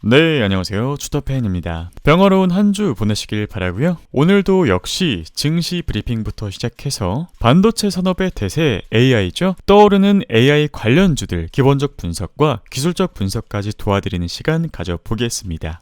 네, 안녕하세요. 주터팬입니다. 평화로운 한 주 보내시길 바라고요. 오늘도 역시 증시 브리핑부터 시작해서 반도체 산업의 대세 AI죠. 떠오르는 AI 관련주들 기본적 분석과 기술적 분석까지 도와드리는 시간 가져보겠습니다.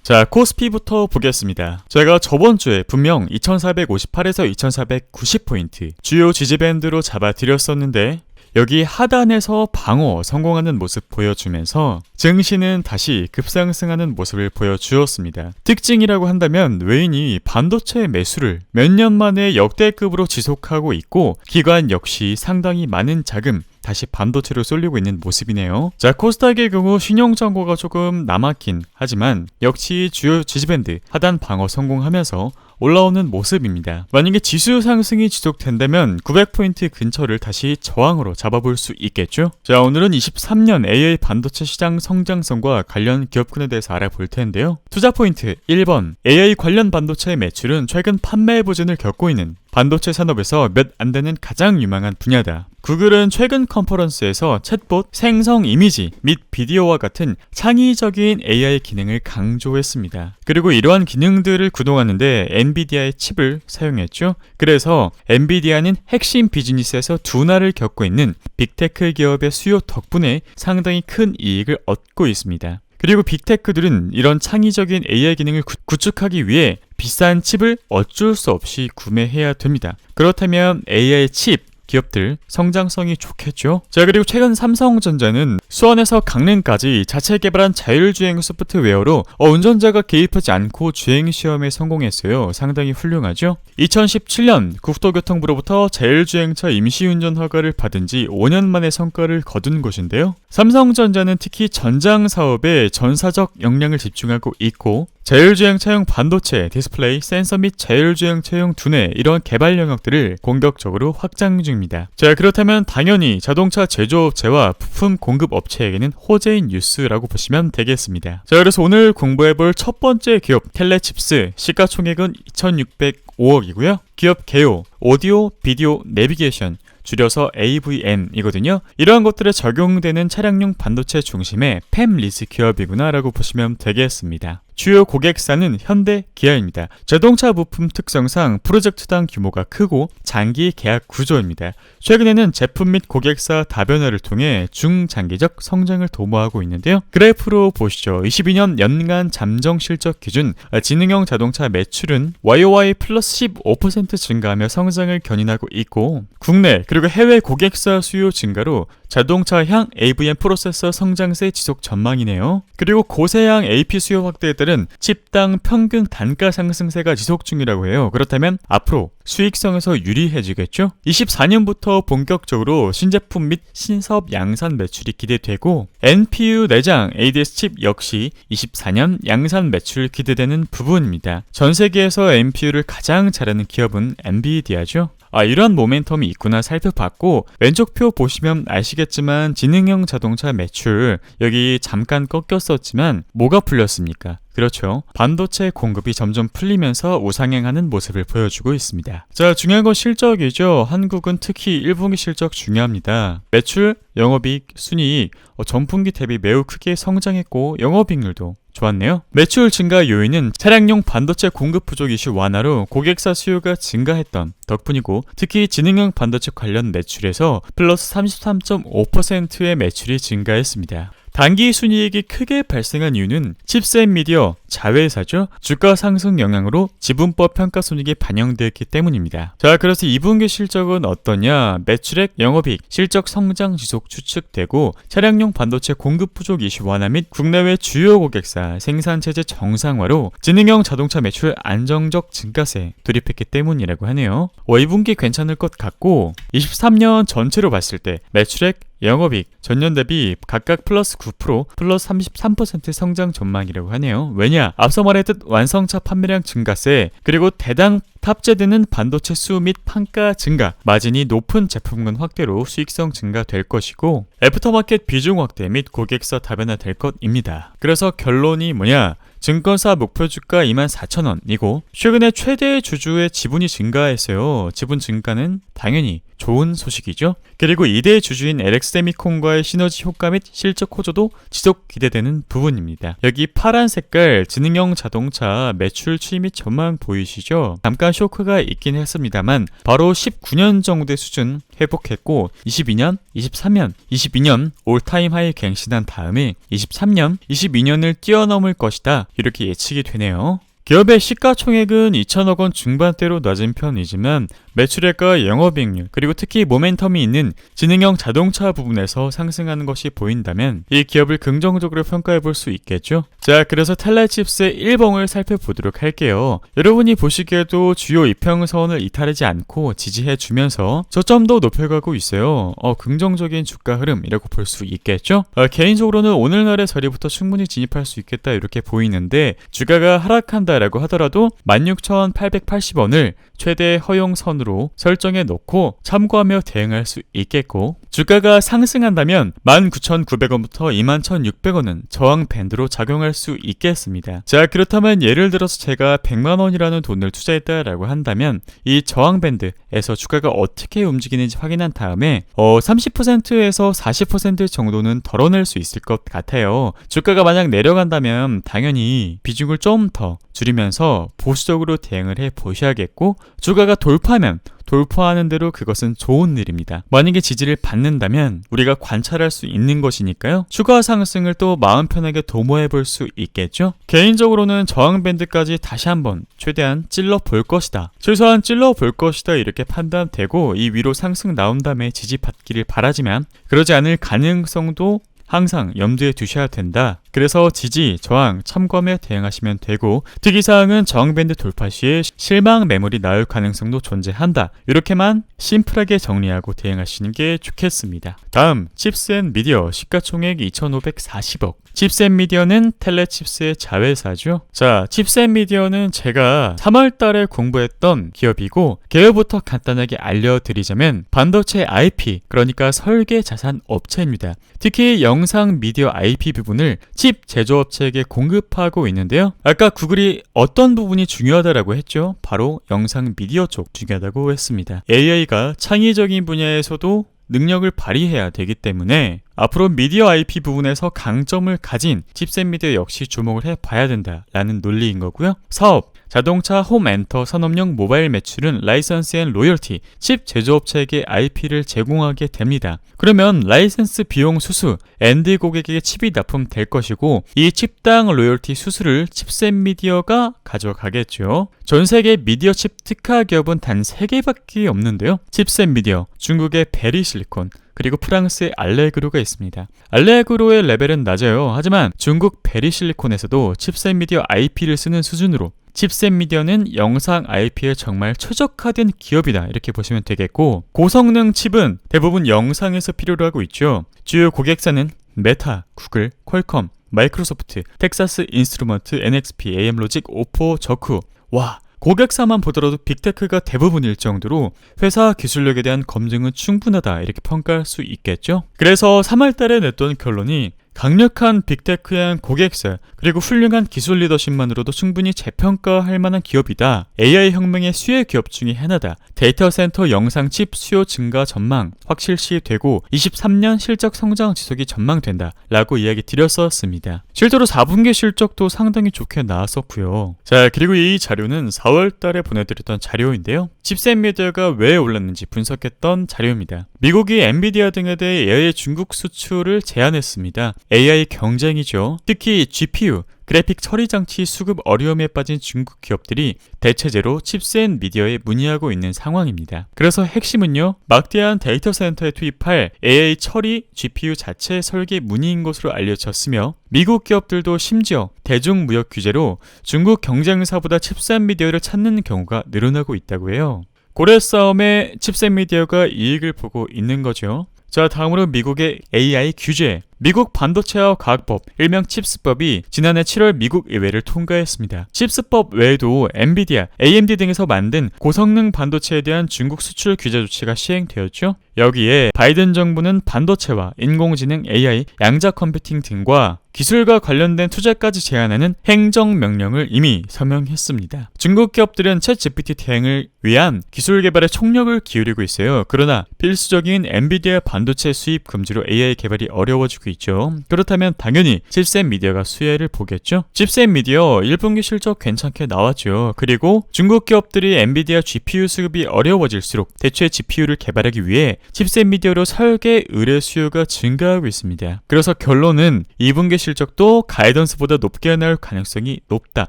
자, 코스피부터 보겠습니다. 제가 저번주에 분명 2458에서 2490포인트 주요 지지밴드로 잡아드렸었는데 여기 하단에서 방어 성공하는 모습 보여주면서 증시는 다시 급상승하는 모습을 보여주었습니다. 특징이라고 한다면 외인이 반도체 매수를 몇 년 만에 역대급으로 지속하고 있고 기관 역시 상당히 많은 자금 다시 반도체로 쏠리고 있는 모습이네요. 자, 코스닥의 경우 신용정보가 조금 남았긴 하지만 역시 주요 지지밴드 하단 방어 성공하면서 올라오는 모습입니다. 만약에 지수 상승이 지속된다면 900포인트 근처를 다시 저항으로 잡아볼 수 있겠죠? 자, 오늘은 23년 AI 반도체 시장 성장성과 관련 기업군에 대해서 알아볼 텐데요. 투자 포인트 1번, AI 관련 반도체 매출은 최근 판매 부진을 겪고 있는 반도체 산업에서 몇 안 되는 가장 유망한 분야다. 구글은 최근 컨퍼런스에서 챗봇, 생성 이미지 및 비디오와 같은 창의적인 AI 기능을 강조했습니다. 그리고 이러한 기능들을 구동하는데 엔비디아의 칩을 사용했죠. 그래서 엔비디아는 핵심 비즈니스에서 둔화를 겪고 있는 빅테크 기업의 수요 덕분에 상당히 큰 이익을 얻고 있습니다. 그리고 빅테크들은 이런 창의적인 AI 기능을 구축하기 위해 비싼 칩을 어쩔 수 없이 구매해야 됩니다. 그렇다면 AI 칩 기업들 성장성이 좋겠죠. 자, 그리고 최근 삼성전자는 수원에서 강릉까지 자체 개발한 자율주행 소프트웨어로 운전자가 개입하지 않고 주행시험에 성공했어요. 상당히 훌륭하죠. 2017년 국토교통부로부터 자율주행차 임시운전 허가를 받은 지 5년 만에 성과를 거둔 곳인데요. 삼성전자는 특히 전장 사업에 전사적 역량을 집중하고 있고 자율주행차용 반도체, 디스플레이, 센서 및 자율주행차용 두뇌 이런 개발 영역들을 공격적으로 확장 중입니다. 자, 그렇다면 당연히 자동차 제조업체와 부품 공급업체에게는 호재인 뉴스라고 보시면 되겠습니다. 자, 그래서 오늘 공부해볼 첫 번째 기업 텔레칩스 시가총액은 2605억이고요. 기업 개요, 오디오, 비디오, 내비게이션 줄여서 AVM이거든요. 이러한 것들에 적용되는 차량용 반도체 중심의 팹리스 기업이구나 라고 보시면 되겠습니다. 주요 고객사는 현대, 기아입니다. 자동차 부품 특성상 프로젝트당 규모가 크고 장기 계약 구조입니다. 최근에는 제품 및 고객사 다변화를 통해 중장기적 성장을 도모하고 있는데요. 그래프로 보시죠. 22년 연간 잠정 실적 기준 지능형 자동차 매출은 YOY 플러스 15% 증가하며 성장을 견인하고 있고 국내 그리고 해외 고객사 수요 증가로 자동차향 AVM 프로세서 성장세 지속 전망이네요. 그리고 고세향 AP 수요 확대에 따른 칩당 평균 단가 상승세가 지속 중이라고 해요. 그렇다면 앞으로 수익성에서 유리해지겠죠? 24년부터 본격적으로 신제품 및 신사업 양산 매출이 기대되고 NPU 내장 ADS 칩 역시 24년 양산 매출 기대되는 부분입니다. 전 세계에서 NPU를 가장 잘하는 기업은 엔비디아죠. 이러한 모멘텀이 있구나 살펴봤고 왼쪽 표 보시면 아시겠지만 지능형 자동차 매출 여기 잠깐 꺾였었지만 뭐가 풀렸습니까? 그렇죠. 반도체 공급이 점점 풀리면서 우상향하는 모습을 보여주고 있습니다. 자, 중요한 건 실적이죠. 한국은 특히 1분기 실적 중요합니다. 매출, 영업이익, 순이익 전분기 대비 매우 크게 성장했고 영업이익률도 좋았네요. 매출 증가 요인은 차량용 반도체 공급 부족 이슈 완화로 고객사 수요가 증가했던 덕분이고 특히 지능형 반도체 관련 매출에서 플러스 33.5%의 매출이 증가했습니다. 단기 순이익이 크게 발생한 이유는 칩셋 미디어 자회사죠. 주가 상승 영향으로 지분법 평가 손익이 반영되었기 때문입니다. 자, 그래서 2분기 실적은 어떠냐? 매출액, 영업이익, 실적 성장 지속 추측되고 차량용 반도체 공급 부족 이슈 완화 및 국내외 주요 고객사 생산체제 정상화로 지능형 자동차 매출 안정적 증가세 돌입했기 때문이라고 하네요. 2분기 괜찮을 것 같고 23년 전체로 봤을 때 매출액, 영업이익 전년 대비 각각 플러스 9%, 플러스 33% 성장 전망이라고 하네요. 왜냐? 앞서 말했듯 완성차 판매량 증가세, 그리고 대당 탑재되는 반도체 수 및 판가 증가, 마진이 높은 제품군 확대로 수익성 증가될 것이고 애프터마켓 비중 확대 및 고객사 다변화 될 것입니다. 그래서 결론이 뭐냐? 증권사 목표 주가 24,000원이고 최근에 최대 주주의 지분이 증가했어요. 지분 증가는 당연히 좋은 소식이죠. 그리고 2대 주주인 LX세미콘과의 시너지 효과 및 실적 호조도 지속 기대되는 부분입니다. 여기 파란 색깔 지능형 자동차 매출 추이 및 전망 보이시죠? 잠깐 쇼크가 있긴 했습니다만 바로 19년 정도의 수준 회복했고 22년, 23년, 22년 올타임 하이 갱신한 다음에 23년, 22년을 뛰어넘을 것이다. 이렇게 예측이 되네요. 기업의 시가총액은 2천억 원 중반대로 낮은 편이지만 매출액과 영업이익률 그리고 특히 모멘텀이 있는 지능형 자동차 부분에서 상승하는 것이 보인다면 이 기업을 긍정적으로 평가해 볼 수 있겠죠. 자, 그래서 텔레칩스의 1봉을 살펴보도록 할게요. 여러분이 보시기에도 주요 이평선을 이탈하지 않고 지지해 주면서 저점도 높여가고 있어요. 긍정적인 주가 흐름이라고 볼 수 있겠죠. 개인적으로는 오늘날의 자리부터 충분히 진입할 수 있겠다 이렇게 보이는데 주가가 하락한다라고 하더라도 16,880원을 최대 허용선으로 설정해 놓고 참고하며 대응할 수 있겠고 주가가 상승한다면 19,900원부터 21,600원은 저항 밴드로 작용할 수 있겠습니다. 자, 그렇다면 예를 들어서 제가 100만원이라는 돈을 투자했다라고 한다면 이 저항 밴드에서 주가가 어떻게 움직이는지 확인한 다음에 30%에서 40% 정도는 덜어낼 수 있을 것 같아요. 주가가 만약 내려간다면 당연히 비중을 좀 더 줄이면서 보수적으로 대응을 해 보셔야겠고 주가가 돌파하는 대로 그것은 좋은 일입니다. 만약에 지지를 받는다면 우리가 관찰할 수 있는 것이니까요. 추가 상승을 또 마음 편하게 도모해 볼 수 있겠죠. 개인적으로는 저항 밴드까지 다시 한번 최대한 찔러 볼 것이다. 최소한 찔러 볼 것이다 이렇게 판단되고 이 위로 상승 나온 다음에 지지받기를 바라지만 그러지 않을 가능성도 항상 염두에 두셔야 된다. 그래서 지지, 저항 참고하며 대응하시면 되고 특이사항은 저항밴드 돌파 시에 실망 매물이 나올 가능성도 존재한다. 이렇게만 심플하게 정리하고 대응하시는 게 좋겠습니다. 다음 칩스앤미디어 시가총액 2,540억. 칩스앤미디어는 텔레칩스의 자회사죠. 자, 칩스앤미디어는 제가 3월달에 공부했던 기업이고 개요부터 간단하게 알려드리자면 반도체 IP 그러니까 설계 자산 업체입니다. 특히 영상 미디어 IP 부분을 칩 제조업체에게 공급하고 있는데요. 아까 구글이 어떤 부분이 중요하다라고 했죠? 바로 영상 미디어 쪽 중요하다고 했습니다. AI가 창의적인 분야에서도 능력을 발휘해야 되기 때문에 앞으로 미디어 IP 부분에서 강점을 가진 칩셋미디어 역시 주목을 해봐야 된다라는 논리인 거고요. 사업 자동차 홈엔터 산업용 모바일 매출은 라이선스 앤 로열티, 칩 제조업체에게 IP를 제공하게 됩니다. 그러면 라이선스 비용 수수, 엔드 고객에게 칩이 납품될 것이고 이 칩당 로열티 수수를 칩셋미디어가 가져가겠죠. 전 세계 미디어 칩 특화 기업은 단 3개밖에 없는데요. 칩셋미디어, 중국의 베리실리콘, 그리고 프랑스의 알레그로가 있습니다. 알레그로의 레벨은 낮아요. 하지만 중국 베리실리콘에서도 칩셋미디어 IP를 쓰는 수준으로 칩셋미디어는 영상 IP에 정말 최적화된 기업이다 이렇게 보시면 되겠고 고성능 칩은 대부분 영상에서 필요로 하고 있죠. 주요 고객사는 메타, 구글, 퀄컴, 마이크로소프트, 텍사스 인스트루먼트, NXP, AM로직, 오포, 저쿠. 와, 고객사만 보더라도 빅테크가 대부분일 정도로 회사 기술력에 대한 검증은 충분하다 이렇게 평가할 수 있겠죠. 그래서 3월달에 냈던 결론이 강력한 빅테크의 고객사 그리고 훌륭한 기술 리더십만으로도 충분히 재평가할 만한 기업이다. AI 혁명의 수혜 기업 중에 하나다. 데이터 센터 영상 칩 수요 증가 전망 확실시되고 23년 실적 성장 지속이 전망된다 라고 이야기 드렸었습니다. 실제로 4분기 실적도 상당히 좋게 나왔었고요. 자, 그리고 이 자료는 4월달에 보내드렸던 자료인데요. 칩셋미디어가 왜 올랐는지 분석했던 자료입니다. 미국이 엔비디아 등에 대해 AI 중국 수출을 제한했습니다. AI 경쟁이죠. 특히 GPU, 그래픽 처리 장치 수급 어려움에 빠진 중국 기업들이 대체제로 칩셋미디어에 문의하고 있는 상황입니다. 그래서 핵심은요, 막대한 데이터 센터에 투입할 AI 처리 GPU 자체 설계 문의인 것으로 알려졌으며 미국 기업들도 심지어 대중무역 규제로 중국 경쟁사보다 칩셋미디어를 찾는 경우가 늘어나고 있다고 해요. 고래 싸움에 칩셋미디어가 이익을 보고 있는 거죠. 자, 다음으로 미국의 AI 규제. 미국 반도체와 과학법, 일명 칩스법이 지난해 7월 미국 의회를 통과했습니다. 칩스법 외에도 엔비디아, AMD 등에서 만든 고성능 반도체에 대한 중국 수출 규제 조치가 시행되었죠. 여기에 바이든 정부는 반도체와 인공지능, AI, 양자 컴퓨팅 등과 기술과 관련된 투자까지 제한하는 행정명령을 이미 서명했습니다. 중국 기업들은 챗GPT 대행을 위한 기술 개발에 총력을 기울이고 있어요. 그러나 필수적인 엔비디아 반도체 수입 금지로 AI 개발이 어려워지고 있죠. 그렇다면 당연히 칩셋 미디어가 수혜를 보겠죠. 칩셋 미디어 1분기 실적 괜찮게 나왔죠. 그리고 중국 기업들이 엔비디아 GPU 수급이 어려워질수록 대체 GPU를 개발하기 위해 칩셋 미디어로 설계 의뢰 수요가 증가하고 있습니다. 그래서 결론은 2분기 실적도 가이던스보다 높게 나올 가능성이 높다.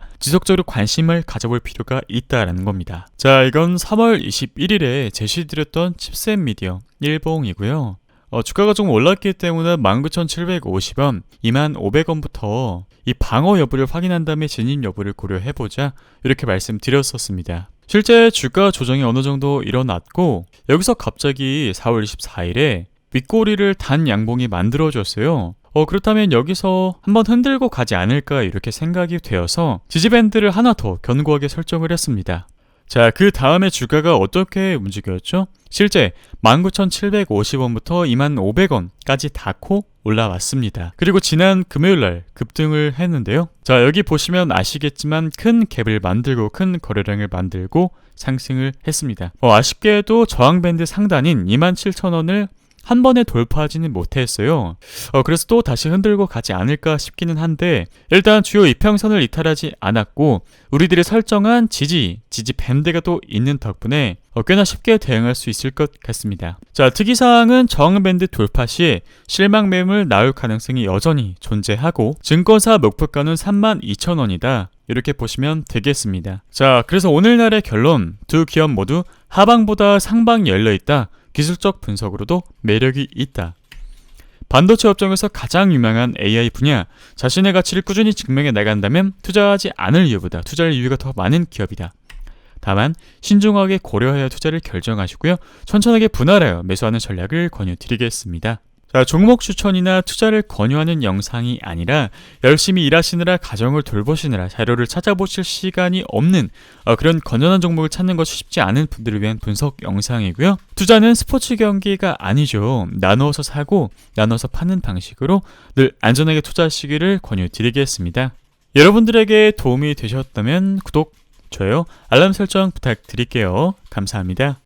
지속적으로 관심을 가져볼 필요가 있다라는 겁니다. 자, 이건 3월 21일에 제시드렸던 칩셋 미디어 일봉이고요. 주가가 좀 올랐기 때문에 19,750원, 25,500원부터 이 방어 여부를 확인한 다음에 진입 여부를 고려해보자 이렇게 말씀드렸었습니다. 실제 주가 조정이 어느 정도 일어났고 여기서 갑자기 4월 24일에 윗꼬리를 단 양봉이 만들어졌어요. 그렇다면 여기서 한번 흔들고 가지 않을까 이렇게 생각이 되어서 지지밴드를 하나 더 견고하게 설정을 했습니다. 자, 그 다음에 주가가 어떻게 움직였죠? 실제 19,750원부터 25,500원까지 닿고 올라왔습니다. 그리고 지난 금요일날 급등을 했는데요. 자, 여기 보시면 아시겠지만 큰 갭을 만들고 큰 거래량을 만들고 상승을 했습니다. 아쉽게도 저항밴드 상단인 27,000원을 한 번에 돌파하지는 못했어요. 그래서 또 다시 흔들고 가지 않을까 싶기는 한데 일단 주요 이평선을 이탈하지 않았고 우리들이 설정한 지지 밴드가 또 있는 덕분에 꽤나 쉽게 대응할 수 있을 것 같습니다. 자, 특이사항은 저항밴드 돌파 시에 실망 매물 나올 가능성이 여전히 존재하고 증권사 목표가는 32,000원이다. 이렇게 보시면 되겠습니다. 자, 그래서 오늘날의 결론, 두 기업 모두 하방보다 상방이 열려있다. 기술적 분석으로도 매력이 있다. 반도체 업종에서 가장 유명한 AI 분야, 자신의 가치를 꾸준히 증명해 나간다면 투자하지 않을 이유보다 투자할 이유가 더 많은 기업이다. 다만 신중하게 고려하여 투자를 결정하시고요. 천천하게 분할하여 매수하는 전략을 권유드리겠습니다. 자, 종목 추천이나 투자를 권유하는 영상이 아니라 열심히 일하시느라 가정을 돌보시느라 자료를 찾아보실 시간이 없는 그런 건전한 종목을 찾는 것이 쉽지 않은 분들을 위한 분석 영상이고요. 투자는 스포츠 경기가 아니죠. 나누어서 사고 나눠서 파는 방식으로 늘 안전하게 투자하시기를 권유드리겠습니다. 여러분들에게 도움이 되셨다면 구독, 좋아요, 알람 설정 부탁드릴게요. 감사합니다.